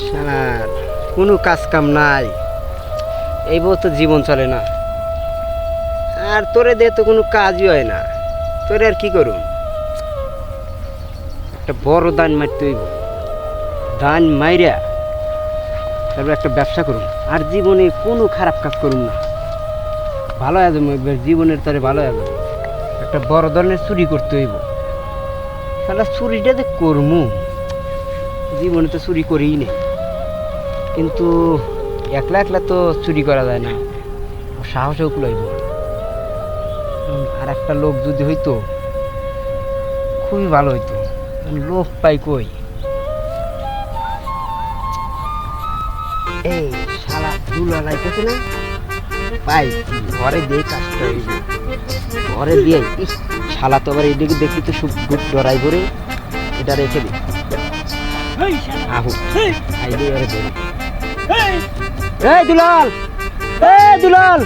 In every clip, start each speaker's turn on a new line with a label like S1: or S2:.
S1: শালার কোনো কাজ কাম নাই, এই বউ তো জীবন চলে না। আর তোরে দিয়ে তো কোনো কাজই হয় না, তোরে আর কি করুন? একটা বড় দান মারতে হইব, দান মাইরা তারপর একটা ব্যবসা করুন। আর জীবনে কোনো খারাপ কাজ করুন না, ভালো আজম জীবনের তরে ভালো আজম। একটা বড় ধরনের চুরি করতে হইব। তাহলে চুরিটা যে করমু, জীবনে তো চুরি করিই নেই, কিন্তু একলা একলা তো চুরি করা যায় না, সাহসেও কুলাইব। আর একটা লোক যদি হইতো খুবই ভালো হইতো, লোক পাই কই? এই শালা দুলা লাইতেছে না, পাই ঘরে দিয়ে কাজটা হইব, ঘরে দিয়ে। শালা তো আবার এদিকে দেখি তো সব ডরাই করে, এটা রেখে দিই। আহু আইলে এবারে ধরে। এই দুলাল, এই দুলাল,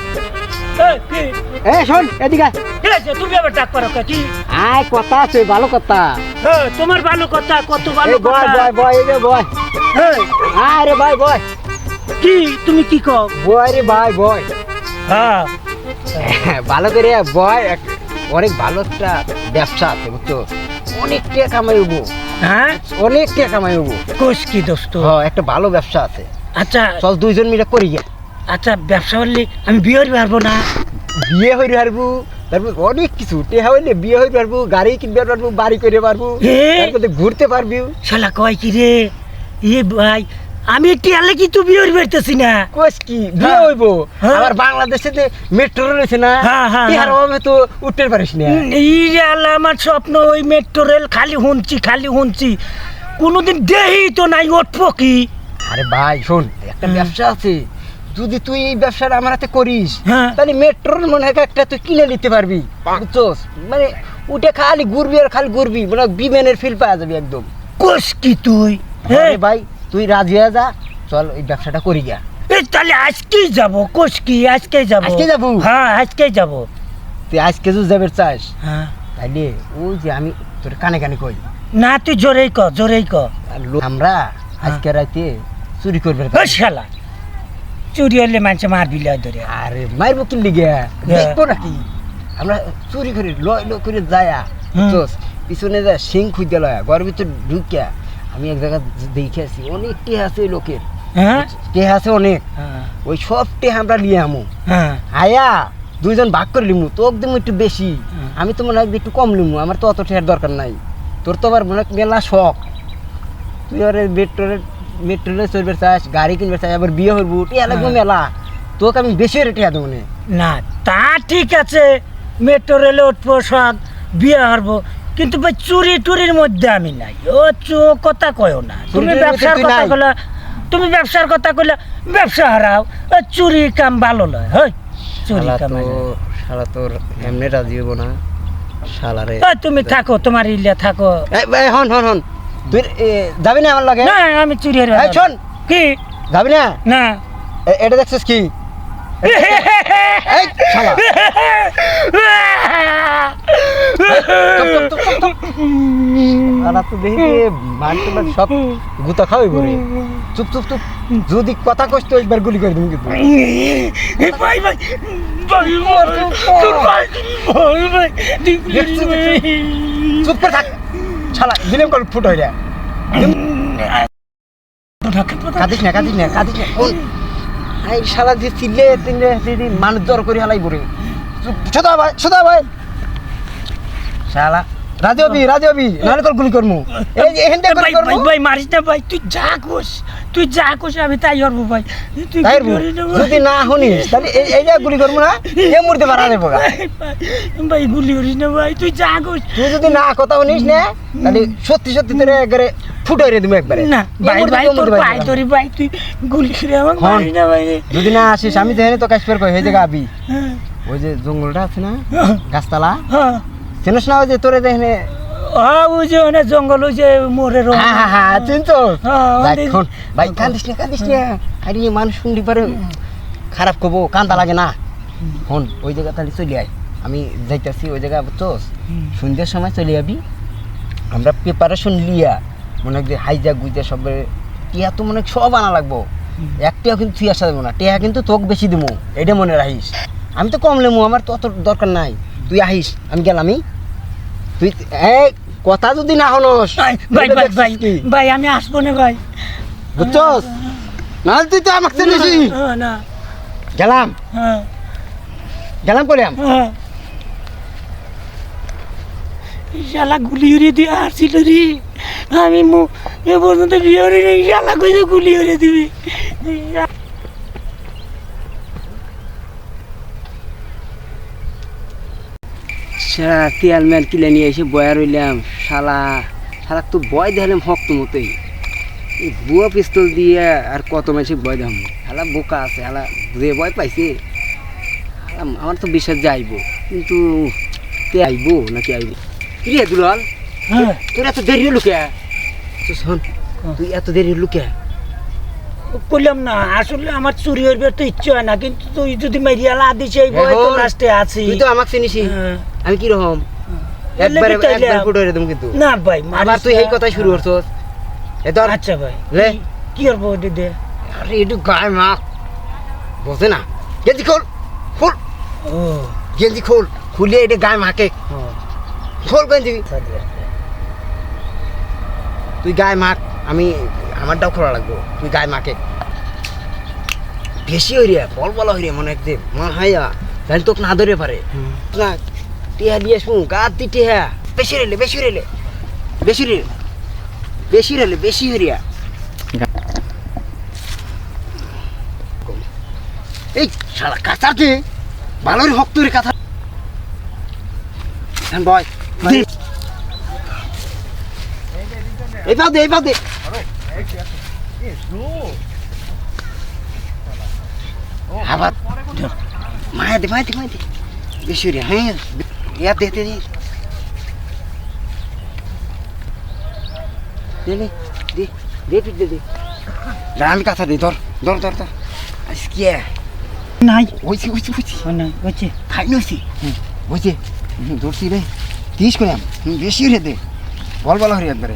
S1: এই শোন এদিকে
S2: তুমি আবার ডাক পারো কি?
S1: আয়, কথা আছে, ভালো কথা।
S2: তোমার ভালো কথা, কত ভালো
S1: বয়
S2: কথা।
S1: বয় বয়, এই রে বয়। আয় রে ভাই বয়।
S2: কি তুমি কি কও?
S1: বয় রে ভাই বয়।
S2: হ্যাঁ
S1: ভালো করে বয়। অনেক ভালো একটা ব্যবসা আছে বুঝছো, অনেক টাকা কামাই হবো।
S2: হ্যাঁ
S1: অনেক টাকা কামাই হবো।
S2: কোষ কি দোস্ত?
S1: একটা ভালো ব্যবসা আছে,
S2: আচ্ছা
S1: চল দুইজন মিলে করি গে।
S2: আচ্ছা ব্যবসা করলে আমি বিয়ে হইতে পারবো না?
S1: বিয়ে হইতে পারবো, তারপর অনেক কিছু টেহা হইলে বিয়ে হইতে পারবো, গাড়ি কিনতে পারবো, বাড়ি করে পারবো, তারপরে ঘুরতে পারবি।
S2: শালা কয় কি রে? এ ভাই আমি টিয়ালে কি তুই বিয়ে হইতে পারতেছি না?
S1: কোস কি বিয়ে হইব? আবার বাংলাদেশে যে মেট্রো রয়েছে না, টিহার অভাবে তো উঠতে পারিস না।
S2: আমার স্বপ্ন ওই মেট্রো রেল, খালি শুনছি কোনোদিন দেহি তো নাই, উঠবো কি?
S1: আরে ভাই শোন, একটা ব্যবসা আছে, যদি তুই এই ব্যবসাটা আমার হাতে করিস
S2: হ্যাঁ।
S1: তাহলে মেট্রোর মনে হয় একটা তুই কিনে নিতে পারবি বুঝছোস। মানে উঠে খালি ঘুরবি আর খালি ঘুরবি, মানে বিমানের ফিল পাওয়া যাবে একদম।
S2: কোষ কি তুই?
S1: আরে ভাই তুই রাজি হয়ে যা, চল ওই ব্যবসাটা করি গা।
S2: তাহলে আজকেই যাবো। কোষ কি আজকেই যাবো?
S1: আজকে যাবো?
S2: হ্যাঁ আজকেই যাবো।
S1: তুই আজকে যদি যাবে চাস
S2: হ্যাঁ
S1: তাইলে ওই যে আমি তোর কানে কানে কই,
S2: না তুই জোরেই ক, জোরেই ক।
S1: আমরা আজকে রাতে চুরি করবে।
S2: ওই শালা চুরি হলে মানুষ মারবি লয় ধরে।
S1: আরে মারবো কিনলি গে, দেখবো নাকি? আমরা চুরি করে লয় লয় করে যায়া বুঝছোস, পিছনে যা সিং খুঁজতে লয়া ঘরের ভিতর ঢুকিয়া আমি এক জায়গায় দেখে আসি অনেক টেহা আছে ওই লোকের।
S2: হ্যাঁ
S1: টেহা আছে অনেক, ওই সব টেহা আমরা লিয়ে আমু।
S2: হ্যাঁ
S1: আয়া দুইজন ভাগ করে লিমু, তো একদম একটু বেশি, আমি তো মনে হয় একটু কম লিমু, আমার তো অত টেহার দরকার নাই। তোর তো আবার মনে হয় মেলা শখ, তুই আবার মেট্রোলে চলবে চাস, গাড়ি কিনবে চাস, আবার বিয়ে হইব, টেহা লাগবে মেলা, তোকে আমি বেশি টেহা দেবো না।
S2: না তা ঠিক আছে, মেট্রো রেলে উঠবো, সব বিয়ে হারবো, কিন্তু ভাই চুরি টুরির মধ্যে আমি নাই। ও কথা কয়ও না তুমি।
S1: চুরির
S2: ব্যবসার
S1: মধ্যে তুই
S2: কথা
S1: নাই?
S2: কইলা, তুমি ব্যবসার কথা কইলা, ব্যবসা হারাও। ও চুরি কাম ভালো নয়, হয় চুরি
S1: শালা
S2: কাম
S1: তো শালা তোর এমনি রাজি হবো না শালারে।
S2: তুমি থাকো, তোমার ইলিয়া থাকো।
S1: হন হন হন, তুই যাবি না আমার লাগে?
S2: না আমি চুরি হারবো।
S1: এই শোন,
S2: কি?
S1: যাবি না?
S2: না
S1: এটা দেখছিস কি? এই শালা শালা তো দেখি মানতে সব গুতা খাওয়াই বলে। চুপ চুপ চুপ, যদি কথা কষ্ট একবার গুলি করে দিবি কিন্তু।
S2: ভাই ভাই
S1: চুপ করে থাক শালা, দিলেম কল ফুট হইরা। কাঁদিস না কাঁদিস না কাঁদিস না। এই শালা যে চিল্লে তিনলে যদি মানুষ জ্বর করে হালাই পড়ে। সোদা ভাই শালা রাজি হবি নাহলে তোর গুলি করমু। এই যে এখান থেকে গুলি করমু।
S2: ভাই মারিস না ভাই, তুই যা কোস আমি তাই করবো ভাই। তুই
S1: তাই যদি না শুনিস তাহলে এই যে গুলি করমু না, এ মুরতে পারা যাবে।
S2: ভাই গুলি করিস না ভাই, তুই যা কোস।
S1: তুই যদি না কথা শুনিস না তাহলে সত্যি সত্যি তোরে একবারে ফুটাই রে দিমু একবারে।
S2: না ভাই ভাই তোর পাই ধরি ভাই, তুই গুলি করে আমাকে মারিস না ভাই।
S1: যদি না আসিস আমি যেখানে তো কাশপের কই এই জায়গা আবি, ওই যে জঙ্গলটা আছে না গাছতলা, চিনিস না? ওই যে তোরে দেখনে
S2: ওই যে অনেক জঙ্গল, ওই যে মোরে
S1: চিনতো? এখন ভাই কান্দিস না আরে মানুষ শুনলি পারে খারাপ করবো, কান্দা লাগে না। হন ওই জায়গা তাহলে চলে আয়, আমি যাইতেছি ওই জায়গা বুঝছোস, সন্ধ্যার সময় চলে যাবি। আমরা প্রিপারেশন লিয়া মনে হয় যে হাইজা গুইজা সব টিয়া তো মনে হয় সব আনা লাগবো, একটিও কিন্তু তুই আসা দেবো না, টিয়া কিন্তু তোকে বেশি দেবো, এটা মনে রাখিস। আমি তো কম লেমু, আমার তো অত দরকার নাই, তুই আহিস, আমি গেলামই। তুই এই কথা যদি না হনস
S2: ভাই ভাই ভাই ভাই আমি আসবো না ভাই,
S1: বুঝছস? না তুই তো আমাকে চিনিসই।
S2: না
S1: গেলাম
S2: হ্যাঁ
S1: গেলাম করলাম।
S2: হ্যাঁ শালা গুলি উড়িয়ে দিয়ে আসছিল রে, আমি এ পর্যন্ত বিয়ে করি নাই, শালা কইছে গুলি উড়িয়ে দিবি।
S1: সারা তেল মেল কিনে নিয়ে এসে বয়া রইলাম, শালা শালা তো বয় দেখালাম হক্ত মতোই, এই বুয়া পিস্তল দিয়ে আর কত মাসে বয় দেখাম, শালা বোকা আছে, শালা যে বয় পাইছে, শালা আমার তো বিশ্বাস যাইব, কিন্তু কে আইব নাকি আইব? কিরে দুলাল,
S2: হ্যাঁ
S1: তোর এত দেরি হলো কে? তো শোন, তুই এত দেরি হলো কে?
S2: করলাম না, আসলে আমার চুরি হইবার তো ইচ্ছে হয় না, কিন্তু তুই যদি মারিয়া লা দিস এই বয় তো
S1: এখন
S2: লাস্টে আছি।
S1: তুই তো আমাকে চিনিস,
S2: হ্যাঁ।
S1: আমি কি রকম
S2: এলে
S1: একবার
S2: বিতাইলাম।
S1: একবার ফুটো হয়ে দেবো কিন্তু।
S2: না ভাই
S1: আবার
S2: মারিস
S1: তুই
S2: না।
S1: এই কথাই শুরু করছস, এ ধর।
S2: আচ্ছা ভাই
S1: লে।
S2: কি করবো দিদি?
S1: আরে একটু গায়ে মাখ, বোঝে না, গেঞ্জি খোল খোল,
S2: ও
S1: গেঞ্জি খোল, খুলে এটা গায়ে মাকে, খোল গেঞ্জি, তুই গায়ে মাখ, আমি আমারটাও খোলা লাগবো, তুই গায়ে মাকে। বেশি হইয়া বল বলা হইয়া মনে একদিন মা হাইয়া তাহলে তোকে না ধরে পারে না, টিয়া দিয়ে শুন গাত দি টিয়া, বেশি রেলে বেশি রেলে বেশি রেলে বেশি রেলে বেশি হইয়া। এই সারা কাঁচাতে ভালোই হক তোর কথা বয়, এই পাও দে এই পাও দে, আবার মায়া দে মায়া দে মায়া দে বেশি রে, হ্যাঁ ইয়া দে দে দে দে দে দে দে দে দে, আমি কাঁচা দে, ধর ধর ধর ধর, আজকে
S2: নাই
S1: ওইছি ওইছি ওইছি
S2: না হচ্ছে
S1: খাই নইছি, ওইছে ধরছি রে, তিরিশ করে বেশি রে দে, বল বলা হরি একবারে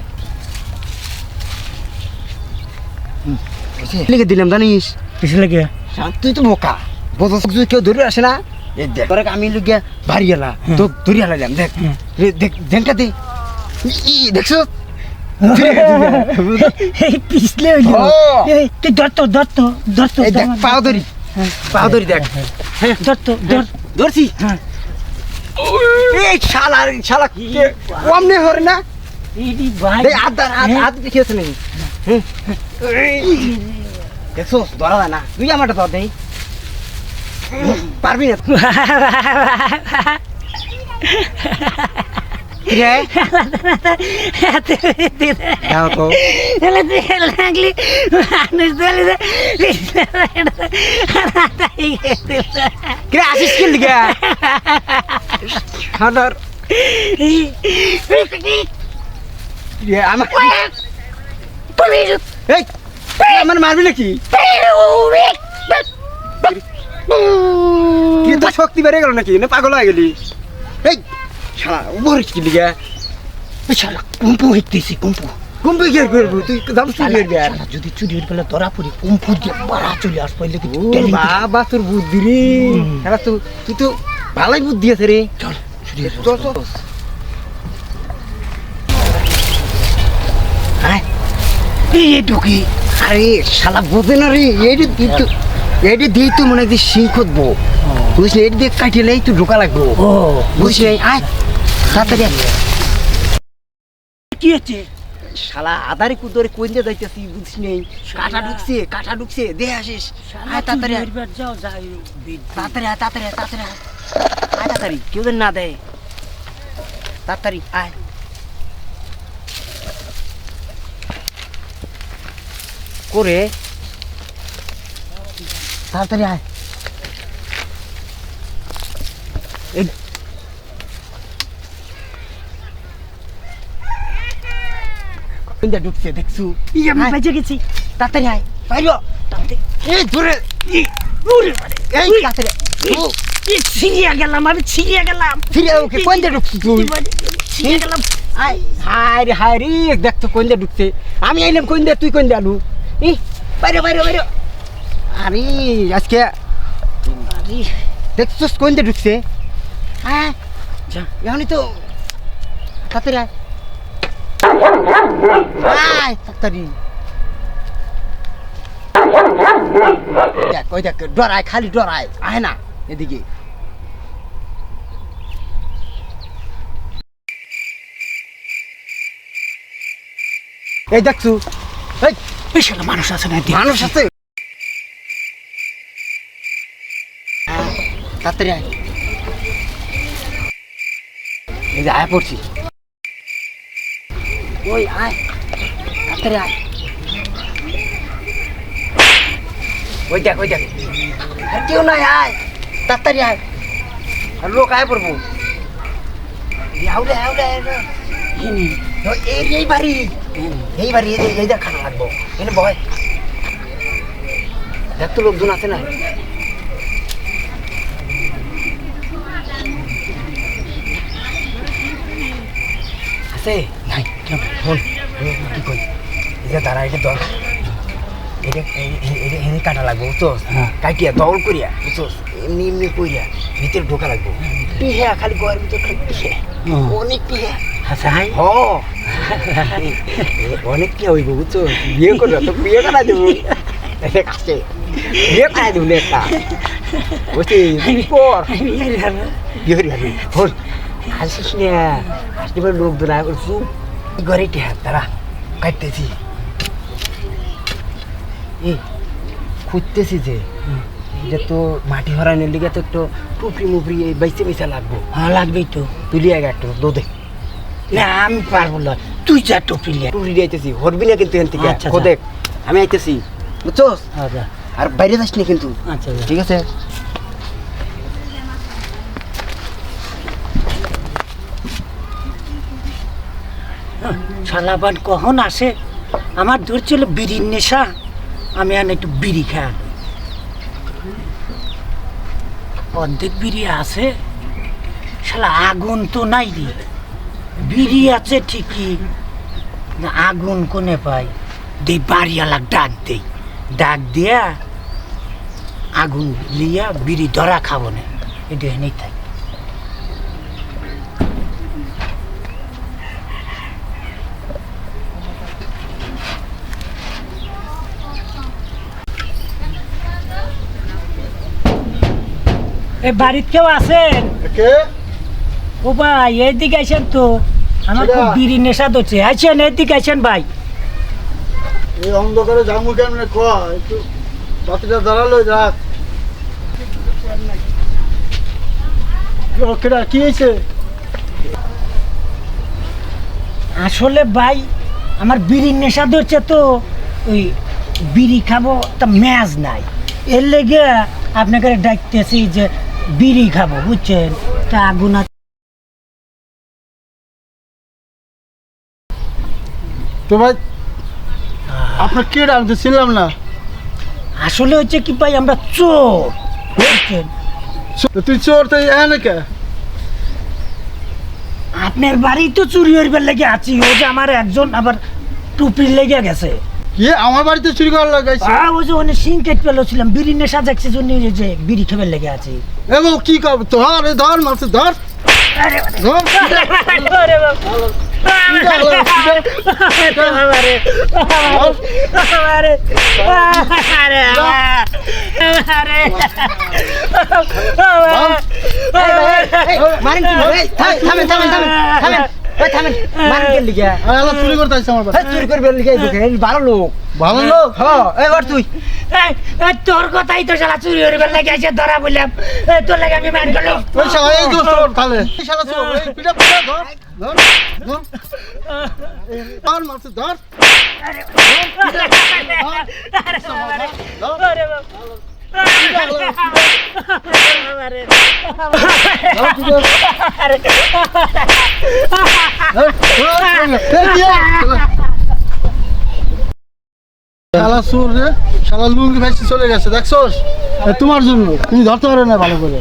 S1: লিখে দিলাম জানিস,
S2: কিছু লাগে
S1: তুই তো বোকা, বোঝা যদি কেউ ধরে আসে না, এই দেখ তোরা আমি লুকিয়া ভারী গেলা তো ধরে হালাইলাম, দেখ দেখ দেনটা দে, দেখছো
S2: এই পিছলে হইলো,
S1: ও।
S2: এই তুই ধরতো ধরতো ধরতো
S1: এই দেখ পাও ধরি, পাও ধরি দেখ, হ্যাঁ
S2: ধরতো ধর
S1: ধরছি,
S2: হ্যাঁ
S1: এই শালা শালা কমনে হরে না,
S2: এই ভাই
S1: এই আদা আদ দেখিয়েছ নাকি, দেখছো ধরা যায় না, তুই আমারটা ধর দেই, পারবি না রে, দাও তো
S2: লাগলি মানুষ
S1: কে আসিস কি লিগা, হাদার আমার এই আমার মারবি নাকি, কি তো শক্তি বেড়ে গেল নাকি না পাগল হয়ে গেলি, এই শালা উপরে কি লিগা,
S2: ওই শালা কুম্পু হইতেছি কুম্পু
S1: কুম্পি কি করবি তুই, দাম চুরি করবি আর
S2: শালা যদি চুরি হয়ে গেলে ধরা পড়ি কুম্পু দিয়ে বাড়া চলে আসবো এলে কি
S1: বাবা তোর বুদ্ধি রে, শালা তুই তো ভালোই বুদ্ধি আছে রে,
S2: চল
S1: চল চল হ্যাঁ
S2: এই ঢুকি
S1: আরে শালা বোঝে না রে, এইটি দিই তো মনে হয় সিং খুঁজবো, বুঝলি, এটি দিয়ে কাটিয়ে তুই ঢোকা লাগবো,
S2: ও
S1: বুঝলি, আয় তাড়াতাড়ি আয়।
S2: কি আছে
S1: শালা আদারে কুদরে কোন দিয়ে যাইতেছি বুঝছিস নেই, কাটা ঢুকছে দে আসিস, আয় তাড়াতাড়ি আয়,
S2: যাও যাই
S1: তাড়াতাড়ি আয় তাড়াতাড়ি আয় তাড়াতাড়ি আয়, আয় তাড়াতাড়ি কেউ যেন না দেয়, তাড়াতাড়ি আয়, করে তাড়াতাড়ি আয়, এই কোনটা ঢুকছে দেখছু,
S2: আমি
S1: আয়,
S2: বেঁচে গেছি
S1: তাড়াতাড়ি আয় বাইরে, এই ধরে এই তাড়াতাড়ি ও
S2: ছিড়িয়া গেলাম আমি ছিড়িয়া গেলাম
S1: ফিরে ওকে কোনটা ঢুকছি তুই,
S2: ছিড়িয়া গেলাম
S1: আয় হায় রে দেখ তো কোনটা ঢুকছে, আমি আইলাম কোনটা তুই কোনটা আলু, ই বাইরে বাইরে বাইরে আরে আজকে আরে দেখছিস কোন দিকে ঢুকছে হ্যাঁ
S2: যা
S1: এখনই তো তাড়াতাড়ি আয় তাড়াতাড়ি দেখ ওই দেখ ডরায় খালি ডরায় আয় না এদিকে এই দেখছু এই
S2: বিশাল মানুষ আছে না
S1: মানুষ আছে তাড়াতাড়ি আয় এই যে আয় পড়ছি ওই আয় তাড়াতাড়ি আয় ওই দেখ আর কেউ নাই আয় তাড়াতাড়ি আয় আর লোক আয় পড়বো আউলে আউলে এই বাড়ি এই দেখ খানা লাগবো এনে বয় দেখ তো লোকজন আছে না আছে নাই ফোন কি কই এই যে দাঁড়া এটা দর এটা এনে কাটা লাগবো বুঝছো কাটিয়া দৌড় করিয়া বুঝছো এমনি এমনি কইরা ভিতরে ঢোকা লাগবো পিহা খালি গয়ের ভিতরে খালি পিহে অনেক পিহা
S2: আচ্ছা হাই
S1: হ অনেক পিহা হইব বুঝছো বিয়ে করবে তো বিয়ে করা দেবো কাছে বিয়ে করা দেবো একটা বুঝছি পর বিয়ে করি ভাবি ফোন আসিস না আসতে পারে লোক দোলা করছু ঘরে টিহা তারা কাটতেছি এই খুঁজতেছি যে এটা তো মাটি হরানোর লিগে তো একটু টুপরি মুপরি এই বাইসে বাইসা লাগবো
S2: হ্যাঁ লাগবেই তো
S1: তুলি আগে একটু দোদে
S2: না আমি পারবো না তুই যা টুপি লিয়া
S1: টুপরি আইতেছি হরবি না কিন্তু এখান থেকে
S2: আচ্ছা,
S1: দেখ আমি আইতেছি বুঝছোস
S2: আচ্ছা
S1: আর বাইরে যাস না কিন্তু
S2: আচ্ছা
S1: ঠিক আছে
S2: শালাবান কখন আসে আমার দূর ছিল বিড়ির নেশা আমি আর একটু বিড়ি খাই অর্ধেক বিড়ি আছে শালা আগুন তো নাই রে বিড়ি আছে ঠিকই না আগুন কোনে পাই দেই বাড়িওয়ালা ডাক দিয়া আগুন লিয়া বিড়ি ধরা খাবো না এটা এনেই থাকি এই বাড়িতে কেউ আছেন
S3: কে
S2: ও ভাই এদিকে আইসেন তো আমার খুব
S3: কিরা?
S2: বিড়ি নেশা ধরছে আইসেন এদিকে আইসেন ভাই
S3: এই অন্ধকারে জামু কেমনে কয়া একটু বাতিটা দাঁড়ালো রাখ কেডা কি হয়েছে
S2: আসলে ভাই আমার বিড়ির নেশা ধরছে তো ওই বিড়ি খাবো তা ম্যাজ নাই এর লেগে আপনাকে ডাকতেছি যে বিড়ি খাবো বুঝছেন তা আগুন
S3: তো ভাই আপনার কেডা আমি তো চিনলাম না
S2: আসলে হচ্ছে কি ভাই আমরা চোর বুঝছেন
S3: তো তুই চোর তো এনে কে
S2: আপনার বাড়ি তো চুরি হইবার লেগে আছি ও যে আমার একজন আবার টুপির লেগে গেছে
S3: কি আমার বাড়িতে চুরি করার লাগাইছে
S2: ওই যে ওখানে সিং কেট পেলেছিলাম বিড়ি নেশা দেখছি জন্য এই যে বিড়ি খাবার লেগে আছি
S3: এবং কি কর ধর ধর মাছ ধর ধর
S1: মারেন কি থামেন মারেন কে লিগা
S3: আলা চুরি করতে আসছে আমার বাড়ি
S1: চুরি করবে লিগা ভালো লোক
S3: ভালো লোক
S1: হ্যাঁ এবার তুই
S2: তোর কথাই তো শালা চুরি হইবার লেগে আছে ধরা বললাম তোর লাগে আমি মার গেল
S3: ওই শালা এই তো চোর তাহলে এই শালা চোর এই পিটা পিটা ধর ধর ধর ধর মাছ ধর শালা চোর রে শালা লুঙ্গি ভাইসে চলে গেছে দেখছোস তোমার জন্য তুমি ধরতে পারো না ভালো করে